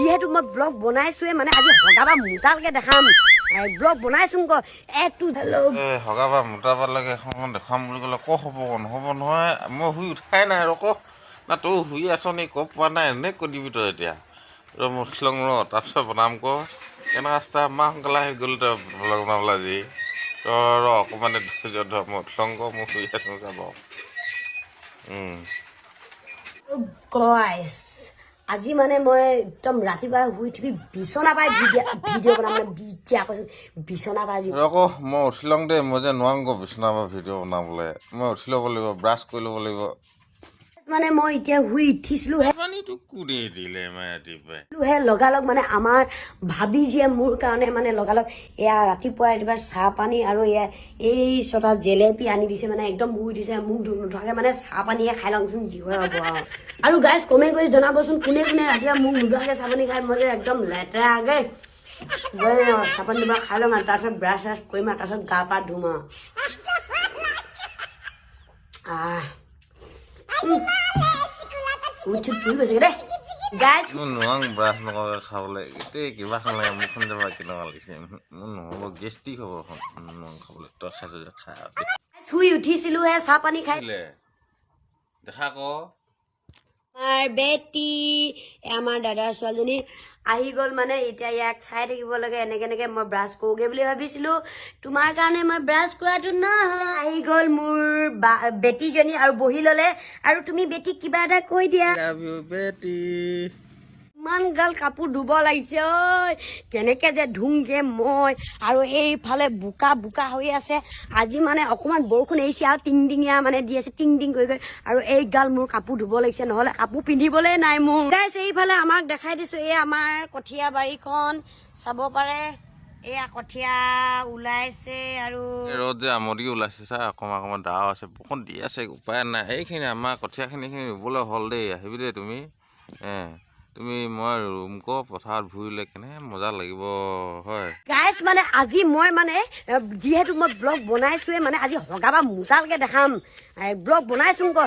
যিহেতু মই ব্লগ বনাইছোৱে মানে আজি হগাবা মোটালকে দেখাম ব্লগ বনাইছোং ক এটো হেল্ল' হগাবা মোটাবা লাগে এখন দেখাম বুলি ক'লে ক হ'ব নহ'ব নহয় মই শুই উঠাই নাই আৰু ক না তই শুই আছ নি ক পোৱা নাই এনেই কৈ দিবি তই এতিয়া ৰ মোৰ শ্বিলং ৰ তাৰপিছত বনাম ক কেনেকুৱা ৰাস্তা মা সোনকালে আহি গ'ল তই ব্লগ বনাবলৈ আজি তই ৰ অকণমান ধৈৰ্য ধৰ মই শ্বিলং ক মই শুই আছোঁ যাব গাইছ আজি মানে মই একদম ৰাতিপুৱা শুই উঠি বিচনা পাই ভিডিঅ' বনাম মানে বিদ্যা কৈছোঁ বিচনা পাই ৰ'ক মই উঠি লওঁ দেই মই যে নোৱাৰোঁ আকৌ বিচনাৰ পৰা ভিডিঅ' বনাবলৈ মই উঠি ল'ব লাগিব ব্ৰাছ কৰি ল'ব লাগিব মানে মই এতিয়া শুই উঠিছিলোহে পানীটো কোনে দিলে মই ৰাতিপুৱাই লগালগ মানে আমাৰ ভাবি যিয়ে মোৰ কাৰণে মানে লগালগ এয়া ৰাতিপুৱা চাহ পানী আৰু এয়া এই ছটা জেলেপি আনি দিছে মানে একদম শুই উঠিছে মোক নোধোৱাকৈ মানে চাহ পানীয়ে খাই লওঁচোন যি হয় হ'ব আৰু গাইজ কমেণ্ট কৰি জনাবচোন কোনে কোনে ৰাতিপুৱা মোক নোধোৱাকৈ চাহ পানী খাই মই যে একদম লেতেৰাকৈ চাহ পানী দুবাৰ খাই ল'ম আৰু তাৰপিছত ব্ৰাছ চ্ৰাছ কৰিম আৰু তাৰপিছত গা পা ধুম আৰু উঠি ফুৰি গৈছে দেই গাইজ মই নোৱাৰোঁ ব্ৰাছ নকৰাকৈ খাবলৈ গোটেই কিবা খাব লাগে মুখখন যাব কেনেকুৱা লাগিছে মোৰ নহ'ব গেষ্টিক হ'ব নোৱাৰোঁ খাবলৈ তই খাইছ যে খাই শুই উঠিছিলোহে চাহ পানী খাই দেখা ক আমাৰ বেটি আমাৰ দাদাৰ ছোৱালীজনী আহি গ'ল মানে এতিয়া ইয়াক চাই থাকিব লাগে এনেকে মই ব্ৰাছ কৰোঁগৈ বুলি ভাবিছিলোঁ তোমাৰ কাৰণে মই ব্ৰাছ কৰাটো নহয় আহি গ'ল মোৰ বেটিজনী আৰু বহি ল'লে আৰু তুমি বেটিক কিবা এটা কৈ দিয়া বেটি ইমান গাল কাপোৰ ধুব লাগিছে ঐ কেনেকে যে ধুমগে মই আৰু এইফালে বোকা বোকা হৈ আছে আজি মানে অকণমান বৰষুণ এৰিছে আৰু টিংটিঙীয়া মানে দি আছে টিং কৰি আৰু এই গাল মোৰ কাপোৰ ধুব লাগিছে নহ'লে কাপোৰ পিন্ধিবলৈ নাই মোৰ গাইছ এইফালে আমাক দেখাই দিছো এই আমাৰ কঠীয়া বাৰীখন চাব পাৰে এয়া কঠীয়া ওলাইছে আৰু ৰ'দ যে আমদি ওলাইছে চা অকণমান ডাও আছে বৰষুণ দি আছে উপায় নাই এইখিনি আমাৰ কঠীয়াখিনি ৰুবলৈ হ'ল দেই আহিবি দেই তুমি তুমি মই ৰুম ক পথাৰত ভুৰিলে কেনে মজা লাগিব হয় গাইছ মানে আজি মই মানে যিহেতু মই ব্লগ বনাইছোৱে মানে আজি হগাবা মোটালকে দেখাম ব্লগ বনাইছোং ক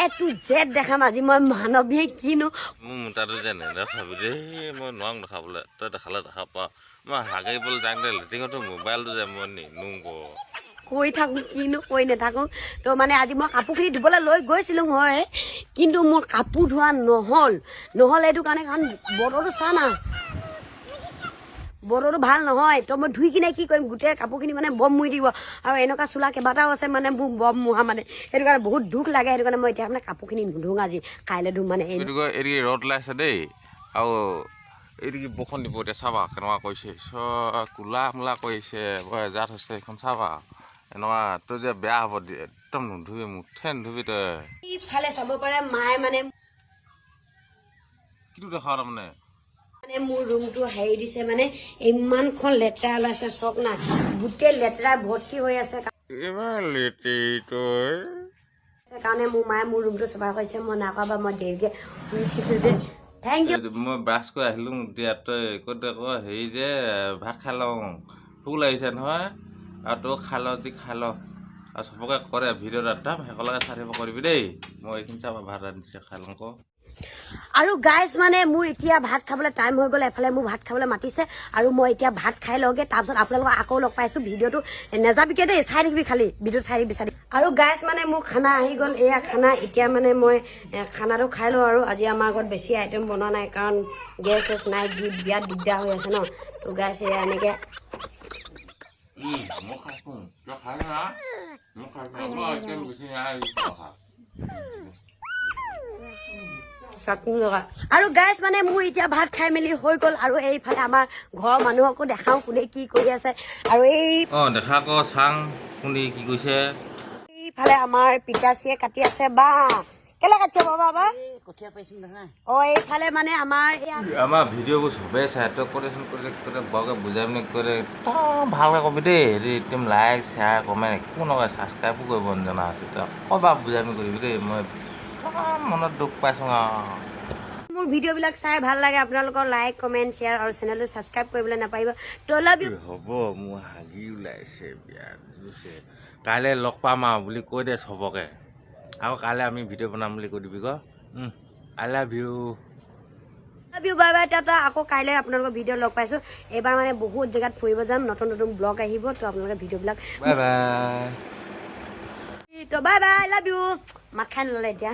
এটো জেড দেখাম আজি মই মানৱীয়ে কিনো মোৰ মোটাটো যে নেদেখাবি দেই মই নোৱাৰোঁ দেখাবলৈ তই দেখালে দেখা পাওঁ মই হাগিবলৈ যাওঁ দে লেট্ৰিনতো মোবাইলটো যে মই নিনো ক কৈ থাকোঁ কিনো কৈ নাথাকোঁ তো মানে আজি মই কাপোৰখিনি ধুবলৈ লৈ গৈছিলোঁ হয় কিন্তু মোৰ কাপোৰ ধোৱা নহ'ল এইটো কাৰণে কাৰণ বতৰটো চা না বতৰটো ভাল নহয় তো মই ধুই কিনে কি কৰিম গোটেই কাপোৰখিনি মানে বম মুৰি দিব আৰু এনেকুৱা চোলা কেইবাটাও আছে মানে মোৰ বম মুহা মানে সেইটো কাৰণে বহুত দুখ লাগে সেইটো কাৰণে মই এতিয়া মানে কাপোৰখিনি নুধুং আজি কাইলৈ ধুম মানে এইটো ৰ'দ ওলাইছে দেই আৰু এইটো কি বৰষুণ দিব এতিয়া চাবা কেনেকুৱা কৰিছে কোলা মোলা কৰিছে বৰ এজাত হৈছে সেইখন চাবা এনেকুৱা তই যে বেয়া হ'ব একদম নুধুবি মুঠে নুধুবি তই ইফালে চাব পাৰে মায়ে মানে কিটো দেখা তাৰমানে মোৰ ৰুমটো হেৰি দিছে মানে ইমানখন লেতেৰা ওলাইছে চক না গোটেই লেতেৰা ভৰ্তি হৈ আছে কাৰণে মোৰ মায়ে মোৰ ৰুমটো চাফা কৰিছে মই নাপাবা মই দেৰিকৈ শুই উঠিছোঁ যে থেংক ইউ মই ব্ৰাছ কৰি আহিলোঁ এতিয়া তই ক'ত আকৌ হেৰি যে ভাত খাই লওঁ ভোক লাগিছে নহয় আৰু তই খাই ল যদি খাই ল আৰু চবকে কৰে ভিডিঅ'ত একদম শেষলৈকে চাই থাকিব কৰিবি দেই মই এইখিনি চাবা ভাত ৰান্ধিছে খাই লওঁ ক আৰু গাইজ মানে মোৰ এতিয়া ভাত খাবলৈ টাইম হৈ গ'ল এফালে মোৰ ভাত খাবলৈ মাতিছে আৰু মই এতিয়া ভাত খাই লওঁগৈ তাৰপিছত আপোনালোকক আকৌ লগ পাইছোঁ ভিডিঅ'টো নেযাবিকে দেই চাই থাকিবি খালি ভিডিঅ'টো চাই থাকিবি আৰু গাইজ মানে মোৰ খানা আহি গ'ল এয়া খানা এতিয়া মানে মই খানাটো খাই লওঁ আৰু আজি আমাৰ ঘৰত বেছি আইটেম বনোৱা নাই কাৰণ গেছ নাই বিয়াত দিগদাৰ হৈ আছে ন তো গাইজ এয়া এনেকৈ আৰু গাইজ মানে মোৰ এতিয়া ভাত খাই মেলি হৈ গ'ল আৰু এইফালে আমাৰ ঘৰৰ মানুহকো দেখাওঁ কোনে কি কৰি আছে আৰু দেখা ক চাং কোনে কি কৈছে এইফালে আমাৰ পিতাশ্ৰীয়ে কাটি আছে বা কেলে কাটিছে বাবা কঠীয়া পাইছোঁ নহয় এইফালে মানে আমাৰ ভিডিঅ'বোৰ চবেই চাই তই কৰেচোন কৰে বৰকৈ বুজাই মেলি কৰে তই ভালকৈ কবি দেই একদম লাইক শ্বেয়াৰ কমেণ্ট একো নকৰে ছাবস্ক্ৰাইবো কৰিব নজনা আছে তই ক'ৰবাত বুজাই মেলি কৰিবি দেই মই মনত দুখ পাইছোঁ আৰু মোৰ ভিডিঅ'বিলাক চাই ভাল লাগে আপোনালোকৰ লাইক কমেণ্ট শ্বেয়াৰ আৰু চেনেলটো ছাবস্ক্ৰাইব কৰিবলৈ নাপাৰিব হ'ব মোৰ হাগি ওলাইছে বিয়াত বুজিছে কাইলৈ লগ পাম আৰু বুলি কৈ দে চবকে আকৌ কাইলৈ আমি ভিডিঅ' বনাম বুলি কৈ দিবি ক I love you love you bye bye Tata আকৌ কাইলৈ আপোনালোকৰ ভিডিঅ' লগ পাইছোঁ এইবাৰ মানে বহুত জেগাত ফুৰিব যাম নতুন নতুন ব্লগ আহিব তো আপোনালোকে ভিডিঅ'বিলাক বাই বাই তো বাই বাই লাভ ইউ মাত খাই নল'লে এতিয়া